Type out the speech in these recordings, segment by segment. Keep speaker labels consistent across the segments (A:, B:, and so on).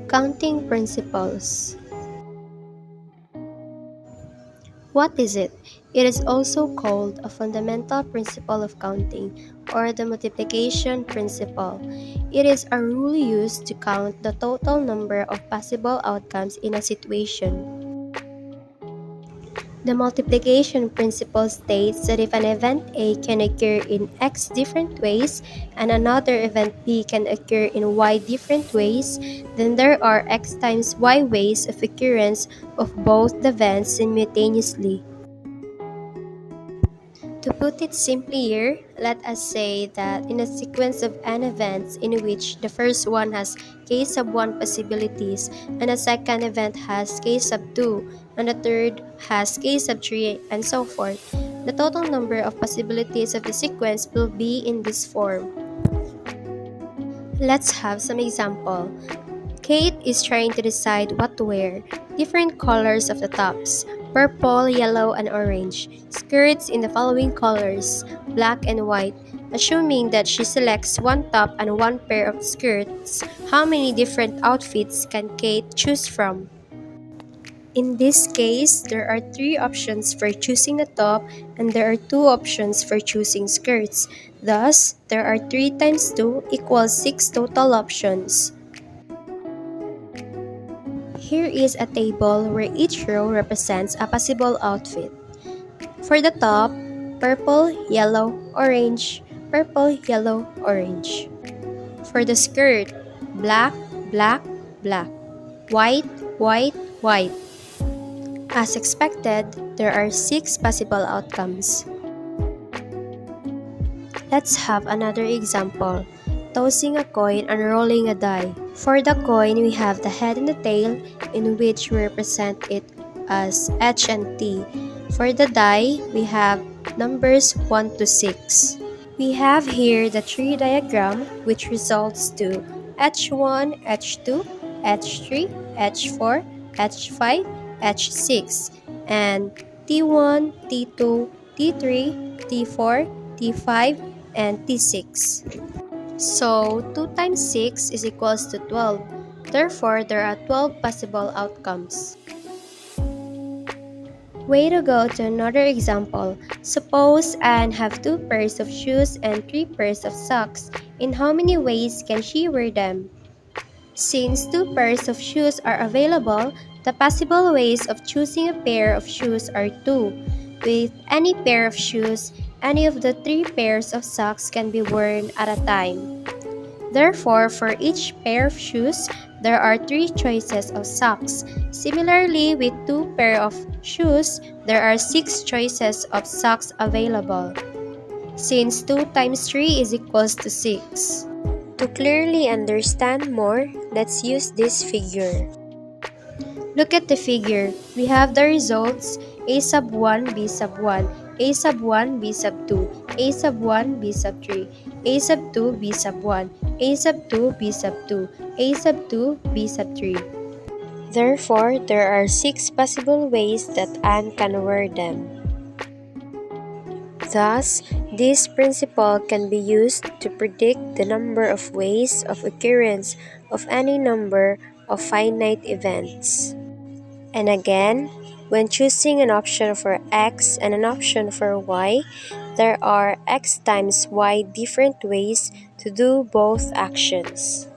A: Counting principles. What is it? It is also called a fundamental principle of counting or the multiplication principle. It is a rule used to count the total number of possible outcomes in a situation. The multiplication principle states that if an event A can occur in X different ways and another event B can occur in Y different ways, then there are X times Y ways of occurrence of both the events simultaneously. To put it simply here, let us say that in a sequence of n events in which the first one has k sub 1 possibilities and a second event has k sub 2 and the third has k sub 3 and so forth, the total number of possibilities of the sequence will be in this form. Let's have some example. Kate is trying to decide what to wear. Different colors of the tops: purple, yellow, and orange. Skirts in the following colors: black and white. Assuming that she selects one top and one pair of skirts, how many different outfits can Kate choose from? In this case, there are 3 options for choosing a top and there are 2 options for choosing skirts. Thus, there are 3 times 2 equals 6 total options. Here is a table where each row represents a possible outfit. For the top, purple, yellow, orange, purple, yellow, orange. For the skirt, black, black, black, white, white, white. As expected, there are 6 possible outcomes. Let's have another example. Tossing a coin and rolling a die. For the coin, we have the head and the tail, in which we represent it as H and T. For the die, we have numbers 1 to 6. We have here the tree diagram, which results to H1, H2, H3, H4, H5, H6, and T1, T2, T3, T4, T5, and T6. So, 2 times 6 is equals to 12. Therefore, there are 12 possible outcomes. Way to go to another example. Suppose Anne have 2 pairs of shoes and 3 pairs of socks. In how many ways can she wear them? Since 2 pairs of shoes are available, the possible ways of choosing a pair of shoes are 2. With any pair of shoes, any of the 3 pairs of socks can be worn at a time. Therefore, for each pair of shoes, there are 3 choices of socks. Similarly, with 2 pairs of shoes, there are 6 choices of socks available. Since 2 times 3 is equals to 6. To clearly understand more, let's use this figure. Look at the figure. We have the results: A sub 1, B sub 1, A sub 1, B sub 2, A sub 1, B sub 3, A sub 2, B sub 1, A sub 2, B sub 2, A sub 2, B sub 3. Therefore, there are 6 possible ways that Anne can wear them. Thus, this principle can be used to predict the number of ways of occurrence of any number of finite events. And again, when choosing an option for X and an option for Y, there are X times Y different ways to do both actions.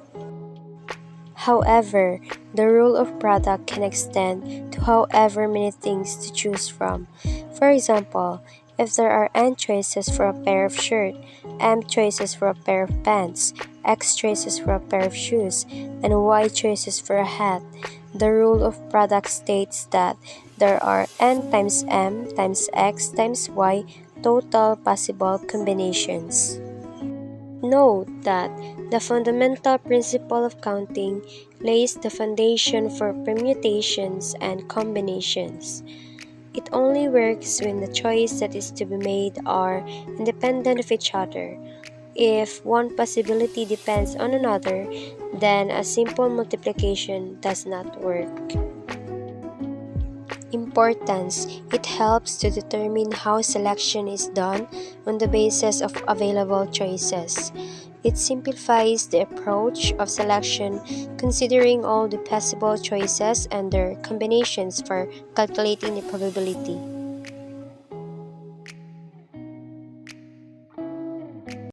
A: However, the rule of product can extend to however many things to choose from. For example, if there are n choices for a pair of shirt, m choices for a pair of pants, x choices for a pair of shoes, and y choices for a hat, the rule of product states that there are n times m times x times y total possible combinations. Note that the fundamental principle of counting lays the foundation for permutations and combinations. It only works when the choices that is to be made are independent of each other. If one possibility depends on another, then a simple multiplication does not work. Importance: it helps to determine how selection is done on the basis of available choices. It simplifies the approach of selection, considering all the possible choices and their combinations for calculating the probability.